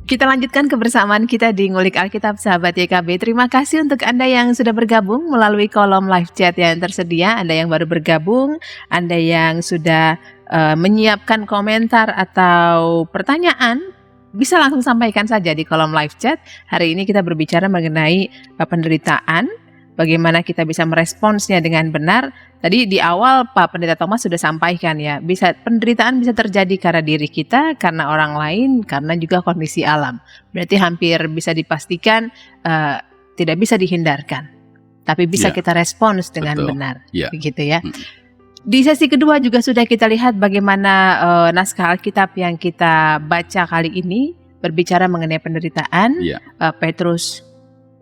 Kita lanjutkan kebersamaan kita di Ngulik Alkitab sahabat YKB. Terima kasih untuk Anda yang sudah bergabung melalui kolom live chat yang tersedia. Anda yang baru bergabung, Anda yang sudah menyiapkan komentar atau pertanyaan, bisa langsung sampaikan saja di kolom live chat. Hari ini kita berbicara mengenai penderitaan, bagaimana kita bisa meresponsnya dengan benar. Tadi di awal Pak Pendeta Thomas sudah sampaikan ya, penderitaan bisa terjadi karena diri kita, karena orang lain, karena juga kondisi alam. Berarti hampir bisa dipastikan tidak bisa dihindarkan, tapi bisa kita respons dengan benar, begitu ya. Di sesi kedua juga sudah kita lihat bagaimana naskah Alkitab yang kita baca kali ini berbicara mengenai penderitaan. Petrus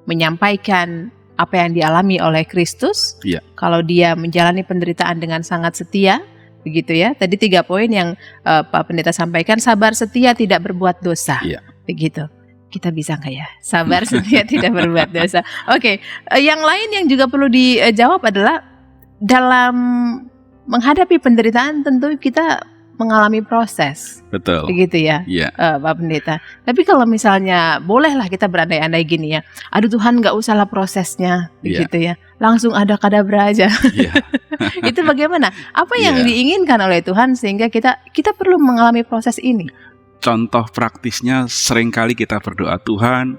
menyampaikan apa yang dialami oleh Kristus, kalau dia menjalani penderitaan dengan sangat setia, begitu ya. Tadi 3 poin yang Pak Pendeta sampaikan, sabar setia tidak berbuat dosa, begitu. Kita bisa nggak ya? Sabar setia tidak berbuat dosa. Oke, yang lain yang juga perlu dijawab adalah dalam menghadapi penderitaan tentu kita mengalami proses. Betul. Begitu ya, Pak Pendeta. Tapi kalau misalnya bolehlah kita berandai-andai gini ya, aduh Tuhan nggak usahlah prosesnya, begitu ya, langsung ada kadabra aja. Itu bagaimana? Apa yang diinginkan oleh Tuhan sehingga kita perlu mengalami proses ini? Contoh praktisnya seringkali kita berdoa, Tuhan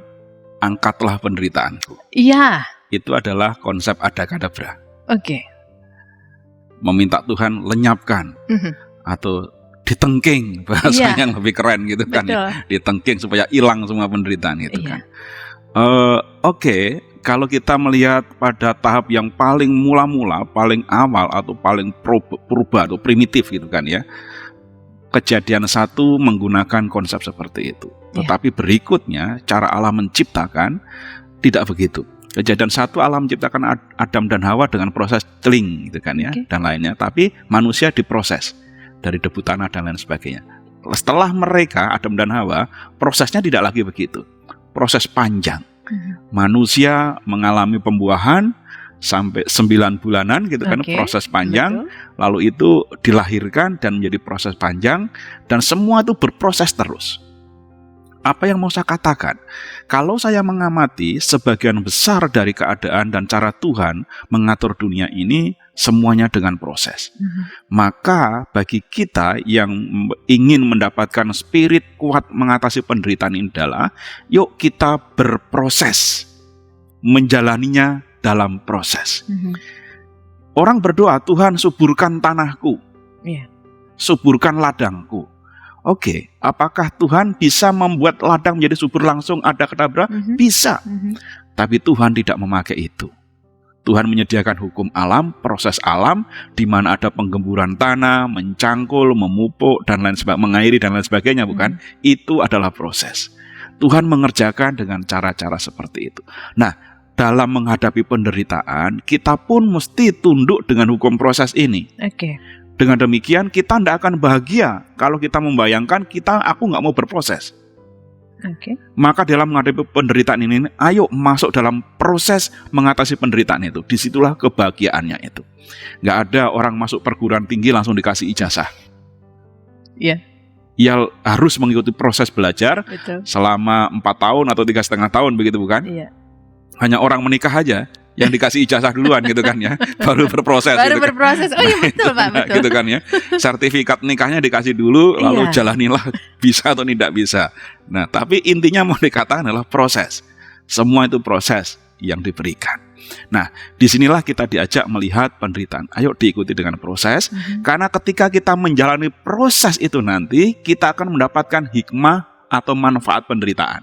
angkatlah penderitaanku. Iya. Itu adalah konsep ada kadabra. Oke. Meminta Tuhan lenyapkan. Atau ditengking, bahasanya yang lebih keren gitu kan ya. Ditengking supaya hilang semua penderitaan itu kan. Oke, kalau kita melihat pada tahap yang paling mula-mula, paling awal atau paling purba atau primitif gitu kan ya. Kejadian 1 menggunakan konsep seperti itu. Tetapi berikutnya cara Allah menciptakan tidak begitu. Kejadian 1 Allah menciptakan Adam dan Hawa dengan proses celing gitu kan ya, dan lainnya. Tapi manusia diproses dari debu tanah dan lain sebagainya. Setelah mereka, Adam dan Hawa, prosesnya tidak lagi begitu. Proses panjang. Manusia mengalami pembuahan sampai 9 bulanan gitu kan, proses panjang. Lalu itu dilahirkan dan menjadi proses panjang. Dan semua itu berproses terus. Apa yang mau saya katakan? Kalau saya mengamati sebagian besar dari keadaan dan cara Tuhan mengatur dunia ini, semuanya dengan proses. Maka bagi kita yang ingin mendapatkan spirit kuat mengatasi penderitaan ini adalah, yuk kita berproses, menjalaninya dalam proses. Orang berdoa, Tuhan suburkan tanahku, suburkan ladangku. Oke, apakah Tuhan bisa membuat ladang menjadi subur langsung ada kadabra? Bisa. Tapi Tuhan tidak memakai itu. Tuhan menyediakan hukum alam, proses alam, di mana ada penggemburan tanah, mencangkul, memupuk, dan lain sebagainya, mengairi dan lain sebagainya, bukan? Itu adalah proses. Tuhan mengerjakan dengan cara-cara seperti itu. Nah, dalam menghadapi penderitaan, kita pun mesti tunduk dengan hukum proses ini. Dengan demikian kita tidak akan bahagia kalau kita membayangkan aku nggak mau berproses. Maka dalam menghadapi penderitaan ini, ayo masuk dalam proses mengatasi penderitaan itu. Disitulah kebahagiaannya itu. Nggak ada orang masuk perguruan tinggi langsung dikasih ijazah. Ia harus mengikuti proses belajar selama 4 tahun atau 3,5 tahun, begitu bukan? Hanya orang menikah aja yang dikasih ijazah duluan gitu kan ya, baru berproses. Baru gitu berproses. kan. Oh iya betul Pak, betul. Gitu kan ya. Sertifikat nikahnya dikasih dulu, lalu jalanilah bisa atau tidak bisa. Nah, tapi intinya mau dikatakan adalah proses. Semua itu proses yang diberikan. Nah, disinilah kita diajak melihat penderitaan. Ayo diikuti dengan proses, karena ketika kita menjalani proses itu nanti, kita akan mendapatkan hikmah atau manfaat penderitaan.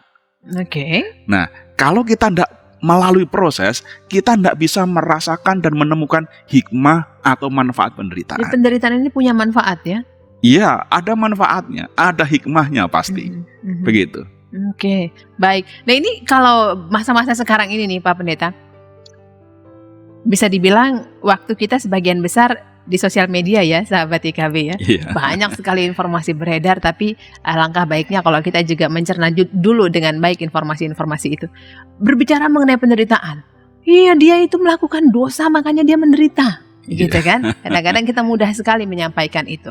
Nah, kalau kita tidak melalui proses, kita tidak bisa merasakan dan menemukan hikmah atau manfaat penderitaan. Jadi penderitaan ini punya manfaat ya? Iya, ada manfaatnya, ada hikmahnya pasti. Begitu. Baik. Nah ini kalau masa-masa sekarang ini nih Pak Pendeta, bisa dibilang waktu kita sebagian besar di sosial media ya, sahabat IKB ya. Banyak sekali informasi beredar, tapi alangkah baiknya kalau kita juga mencerna dulu dengan baik informasi-informasi itu. Berbicara mengenai penderitaan. Iya, dia itu melakukan dosa makanya dia menderita. Gitu kan? Kadang-kadang kita mudah sekali menyampaikan itu.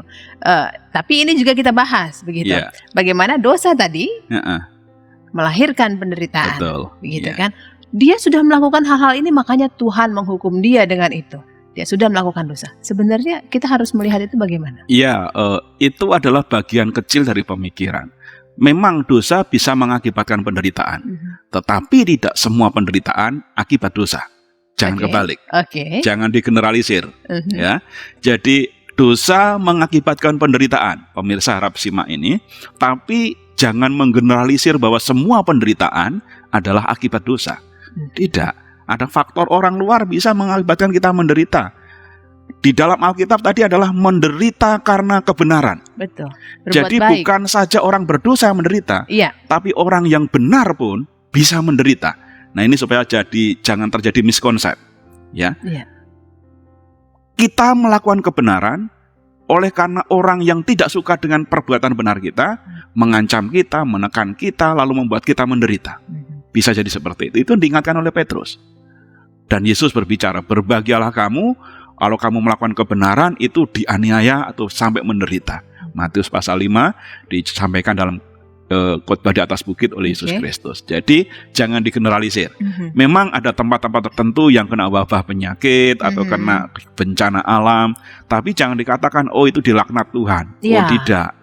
Tapi ini juga kita bahas begitu. Bagaimana dosa tadi melahirkan penderitaan. Betul. Begitu kan? Dia sudah melakukan hal-hal ini, makanya Tuhan menghukum dia dengan itu. Dia sudah melakukan dosa. Sebenarnya kita harus melihat itu bagaimana? Iya, itu adalah bagian kecil dari pemikiran. Memang dosa bisa mengakibatkan penderitaan, tetapi tidak semua penderitaan akibat dosa. Jangan kebalik. Jangan digeneralisir. Ya, jadi dosa mengakibatkan penderitaan. Pemirsa harap simak ini, tapi jangan menggeneralisir bahwa semua penderitaan adalah akibat dosa. Tidak. Ada faktor orang luar bisa mengakibatkan kita menderita. Di dalam Alkitab tadi adalah menderita karena kebenaran. Betul. Jadi baik. Bukan saja orang berdosa yang menderita, tapi orang yang benar pun bisa menderita. Nah, ini supaya jangan terjadi miskonsep, ya. Kita melakukan kebenaran oleh karena orang yang tidak suka dengan perbuatan benar kita, mengancam kita, menekan kita, lalu membuat kita menderita. Bisa jadi seperti itu. Itu diingatkan oleh Petrus. Dan Yesus berbicara, berbahagialah kamu kalau kamu melakukan kebenaran itu dianiaya atau sampai menderita. Matius pasal 5 disampaikan dalam khotbah di atas bukit oleh Yesus Kristus. Jadi jangan digeneralisir. Memang ada tempat-tempat tertentu yang kena wabah penyakit atau kena bencana alam, tapi jangan dikatakan oh itu dilaknat Tuhan. Oh tidak.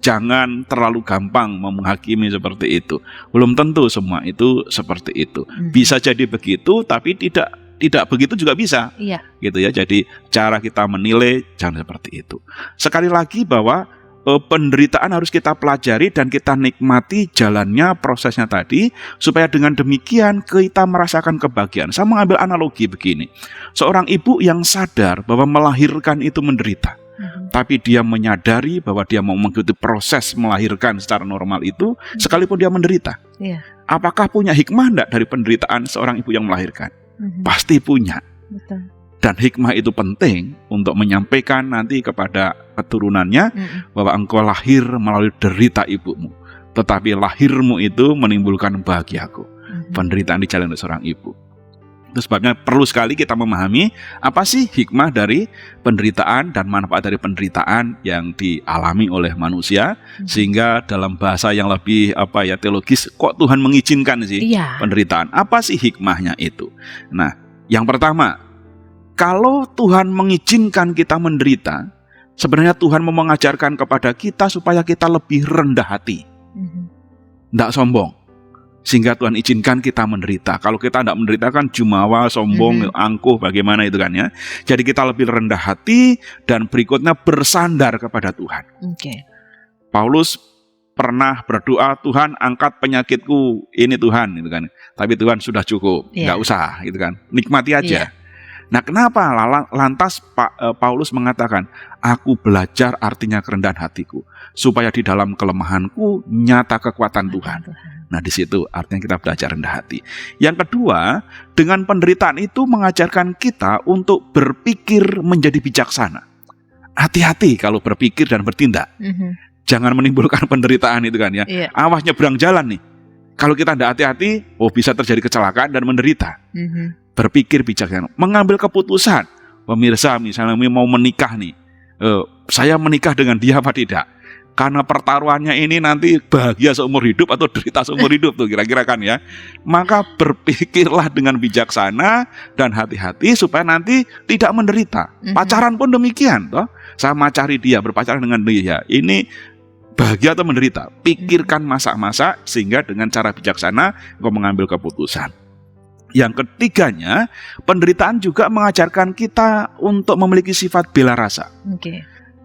Jangan terlalu gampang menghakimi seperti itu. Belum tentu semua itu seperti itu. Bisa jadi begitu, tapi tidak begitu juga bisa. Gitu ya. Jadi cara kita menilai jangan seperti itu. Sekali lagi bahwa penderitaan harus kita pelajari dan kita nikmati jalannya, prosesnya tadi, supaya dengan demikian kita merasakan kebahagiaan. Saya mengambil analogi begini. Seorang ibu yang sadar bahwa melahirkan itu menderita, tapi dia menyadari bahwa dia mau mengikuti proses melahirkan secara normal itu, sekalipun dia menderita. Apakah punya hikmah enggak dari penderitaan seorang ibu yang melahirkan? Pasti punya. Betul. Dan hikmah itu penting untuk menyampaikan nanti kepada keturunannya bahwa engkau lahir melalui derita ibumu, tetapi lahirmu itu menimbulkan bahagiaku. Penderitaan dijalani oleh seorang ibu. Itu sebabnya perlu sekali kita memahami apa sih hikmah dari penderitaan dan manfaat dari penderitaan yang dialami oleh manusia, sehingga dalam bahasa yang lebih teologis, kok Tuhan mengizinkan sih penderitaan? Apa sih hikmahnya itu? Nah, yang pertama, kalau Tuhan mengizinkan kita menderita, sebenarnya Tuhan mau mengajarkan kepada kita supaya kita lebih rendah hati, tidak sombong. Sehingga Tuhan izinkan kita menderita. Kalau kita tidak menderita kan jumawa, sombong, angkuh, bagaimana itu kan ya. Jadi kita lebih rendah hati dan berikutnya bersandar kepada Tuhan. Paulus pernah berdoa, Tuhan angkat penyakitku ini Tuhan, gitu kan. Tapi Tuhan sudah cukup, nggak usah, gitu kan. Nikmati aja. Nah, kenapa lantas Paulus mengatakan, aku belajar artinya kerendahan hatiku, supaya di dalam kelemahanku nyata kekuatan Tuhan. Nah, di situ artinya kita belajar rendah hati. Yang kedua, dengan penderitaan itu mengajarkan kita untuk berpikir menjadi bijaksana. Hati-hati kalau berpikir dan bertindak. Jangan menimbulkan penderitaan itu kan ya. Awas nyebrang jalan nih. Kalau kita tidak hati-hati, bisa terjadi kecelakaan dan menderita. Berpikir bijaksana, mengambil keputusan. Pemirsa misalnya mau menikah nih, saya menikah dengan dia apa tidak? Karena pertaruhannya ini nanti bahagia seumur hidup atau derita seumur hidup tuh kira-kira kan ya. Maka berpikirlah dengan bijaksana dan hati-hati supaya nanti tidak menderita. Pacaran pun demikian toh. Saya macari dia, berpacaran dengan dia. Ini bahagia atau menderita? Pikirkan masa-masa sehingga dengan cara bijaksana engkau mengambil keputusan. Yang ketiganya, penderitaan juga mengajarkan kita untuk memiliki sifat bela rasa.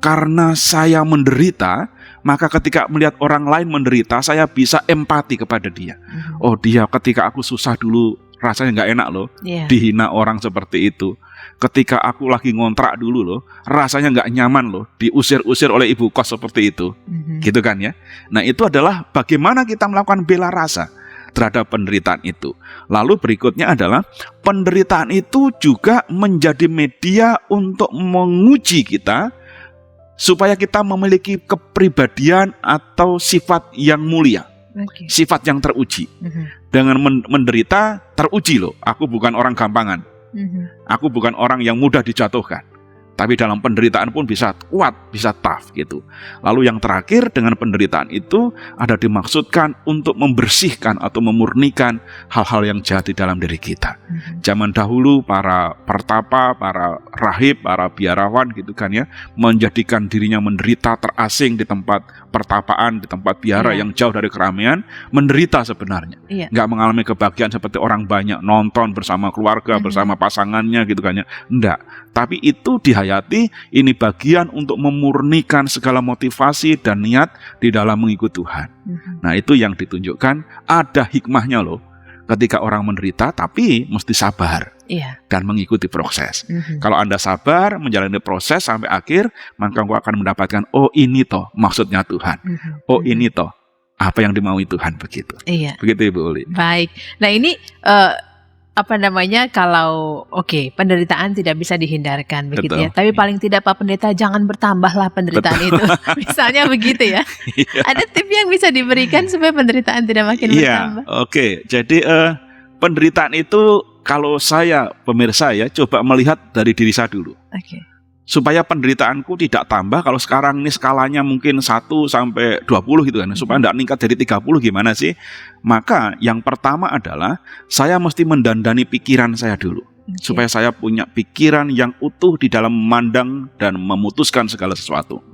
Karena saya menderita, maka ketika melihat orang lain menderita, saya bisa empati kepada dia. Oh, dia ketika aku susah dulu, rasanya nggak enak loh, dihina orang seperti itu. Ketika aku lagi ngontrak dulu loh, rasanya nggak nyaman loh, diusir-usir oleh ibu kos seperti itu. Gitu kan ya. Nah, itu adalah bagaimana kita melakukan bela rasa terhadap penderitaan itu. Lalu berikutnya adalah penderitaan itu juga menjadi media untuk menguji kita supaya kita memiliki kepribadian atau sifat yang mulia, sifat yang teruji. Dengan menderita teruji loh, aku bukan orang gampangan, aku bukan orang yang mudah dijatuhkan. Tapi dalam penderitaan pun bisa kuat, bisa tough gitu. Lalu yang terakhir, dengan penderitaan itu ada dimaksudkan untuk membersihkan atau memurnikan hal-hal yang jahat di dalam diri kita. Zaman dahulu para pertapa, para rahib, para biarawan gitu kan ya, menjadikan dirinya menderita, terasing di tempat pertapaan, di tempat biara yang jauh dari keramaian, menderita sebenarnya. Nggak mengalami kebahagiaan seperti orang banyak, nonton bersama keluarga, bersama pasangannya gitu kan ya. Enggak. Tapi itu dihayati, ini bagian untuk memurnikan segala motivasi dan niat di dalam mengikut Tuhan. Nah, itu yang ditunjukkan, ada hikmahnya loh. Ketika orang menderita, tapi mesti sabar dan mengikuti proses. Kalau Anda sabar, menjalani proses sampai akhir, maka Anda akan mendapatkan, oh ini toh maksudnya Tuhan. Oh ini toh apa yang dimaui Tuhan, begitu. Begitu Ibu Uli. Baik. Nah ini kalau penderitaan tidak bisa dihindarkan begitu ya. Tapi paling tidak Pak Pendeta, jangan bertambahlah penderitaan itu. Misalnya begitu ya. Ada tips yang bisa diberikan supaya penderitaan tidak makin bertambah. Jadi penderitaan itu kalau saya, pemirsa ya, coba melihat dari diri saya dulu. Supaya penderitaanku tidak tambah, kalau sekarang ini skalanya mungkin 1 sampai 20 gitu kan, supaya tidak meningkat jadi 30 gimana sih? Maka yang pertama adalah saya mesti mendandani pikiran saya dulu. Supaya saya punya pikiran yang utuh di dalam memandang dan memutuskan segala sesuatu.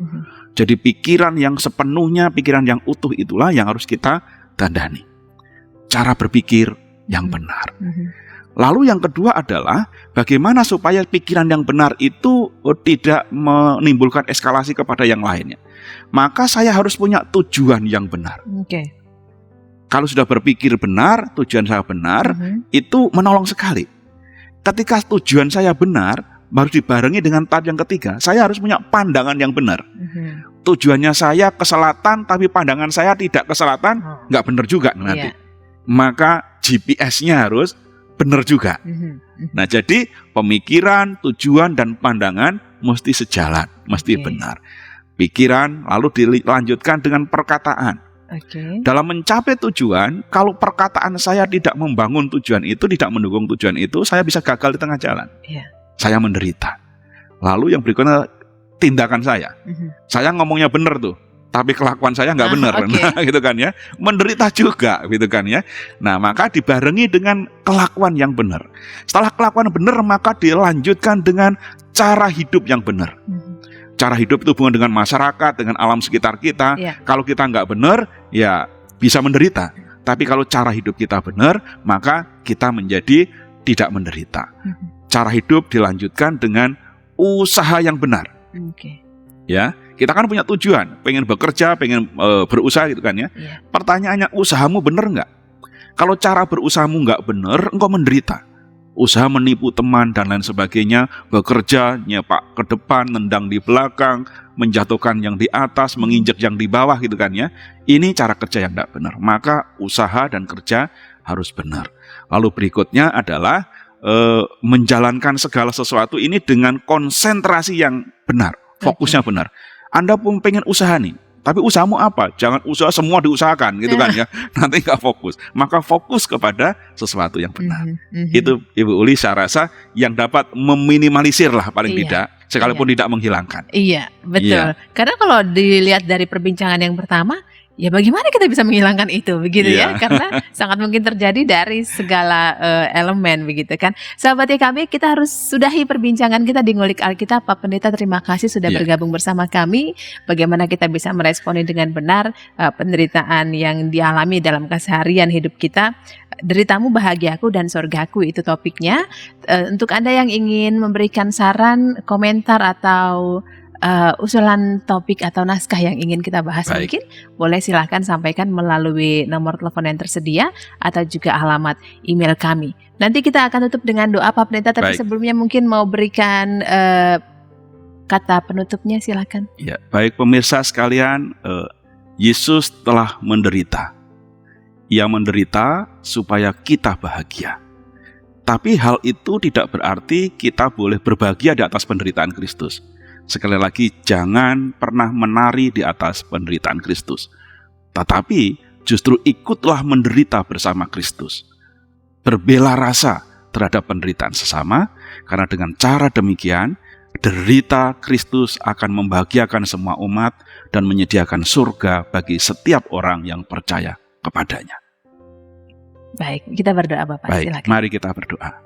Jadi pikiran yang sepenuhnya, pikiran yang utuh itulah yang harus kita dandani. Cara berpikir yang benar. Lalu yang kedua adalah bagaimana supaya pikiran yang benar itu tidak menimbulkan eskalasi kepada yang lainnya. Maka saya harus punya tujuan yang benar. Kalau sudah berpikir benar, tujuan saya benar, itu menolong sekali. Ketika tujuan saya benar, baru dibarengi dengan tahap yang ketiga, saya harus punya pandangan yang benar. Tujuannya saya ke selatan, tapi pandangan saya tidak ke selatan, nggak benar juga nanti. Maka GPS-nya harus benar juga. Nah, jadi pemikiran, tujuan, dan pandangan mesti sejalan, mesti benar. Pikiran lalu dilanjutkan dengan perkataan. Dalam mencapai tujuan, kalau perkataan saya tidak membangun tujuan itu, tidak mendukung tujuan itu, saya bisa gagal di tengah jalan. Saya menderita. Lalu yang berikutnya tindakan saya. Saya ngomongnya benar tuh, tapi kelakuan saya nggak benar, nah, gitu kan ya, menderita juga, gitu kan ya. Nah, maka dibarengi dengan kelakuan yang benar. Setelah kelakuan benar, maka dilanjutkan dengan cara hidup yang benar. Cara hidup itu hubungan dengan masyarakat, dengan alam sekitar kita. Kalau kita nggak benar, ya bisa menderita. Tapi kalau cara hidup kita benar, maka kita menjadi tidak menderita. Cara hidup dilanjutkan dengan usaha yang benar. Ya, kita kan punya tujuan, pengen bekerja, pengen berusaha gitu kan ya. Pertanyaannya, usahamu benar nggak? Kalau cara berusahamu nggak benar, engkau menderita. Usaha menipu teman dan lain sebagainya, bekerja, nyepak ke depan, nendang di belakang, menjatuhkan yang di atas, menginjak yang di bawah gitu kan ya. Ini cara kerja yang nggak benar. Maka usaha dan kerja harus benar. Lalu berikutnya adalah menjalankan segala sesuatu ini dengan konsentrasi yang benar. Fokusnya benar. Anda pun pengen usaha nih, tapi usahamu apa? Jangan usaha semua diusahakan gitu kan ya. Nanti nggak fokus. Maka fokus kepada sesuatu yang benar. Itu Ibu Uli saya rasa yang dapat meminimalisir lah paling tidak, sekalipun tidak menghilangkan. Iya, betul. Karena kalau dilihat dari perbincangan yang pertama, ya bagaimana kita bisa menghilangkan itu begitu ya, karena sangat mungkin terjadi dari segala elemen begitu kan. Sahabat YKB, kita harus sudahi perbincangan kita di Ngulik Alkitab. Pak Pendeta, terima kasih sudah bergabung bersama kami. Bagaimana kita bisa meresponi dengan benar penderitaan yang dialami dalam keseharian hidup kita. Deritamu, bahagiaku, dan sorgaku, itu topiknya. Untuk Anda yang ingin memberikan saran, komentar, atau usulan topik atau naskah yang ingin kita bahas, mungkin boleh silahkan sampaikan melalui nomor telepon yang tersedia atau juga alamat email kami. Nanti kita akan tutup dengan doa, Pak Pendeta, tapi sebelumnya mungkin mau berikan kata penutupnya, silakan. Ya, baik pemirsa sekalian, Yesus telah menderita. Ia menderita supaya kita bahagia. Tapi hal itu tidak berarti kita boleh berbahagia di atas penderitaan Kristus. Sekali lagi, jangan pernah menari di atas penderitaan Kristus. Tetapi justru ikutlah menderita bersama Kristus. Berbela rasa terhadap penderitaan sesama, karena dengan cara demikian, derita Kristus akan membahagiakan semua umat dan menyediakan surga bagi setiap orang yang percaya kepadanya. Baik, kita berdoa Bapak. Baik, silakan. mari kita berdoa.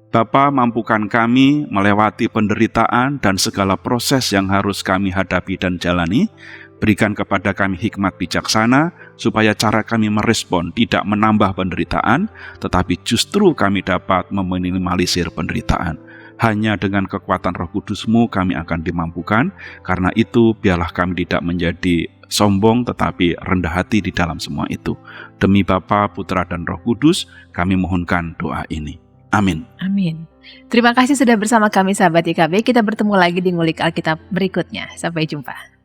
Bapa, mampukan kami melewati penderitaan dan segala proses yang harus kami hadapi dan jalani. Berikan kepada kami hikmat bijaksana, supaya cara kami merespon tidak menambah penderitaan, tetapi justru kami dapat meminimalisir penderitaan. Hanya dengan kekuatan Roh Kudus-Mu kami akan dimampukan. Karena itu, biarlah kami tidak menjadi sombong, tetapi rendah hati di dalam semua itu. Demi Bapa, Putra, dan Roh Kudus, kami mohonkan doa ini. Amin. Amin. Terima kasih sudah bersama kami sahabat YKB. Kita bertemu lagi di Ngulik Alkitab berikutnya. Sampai jumpa.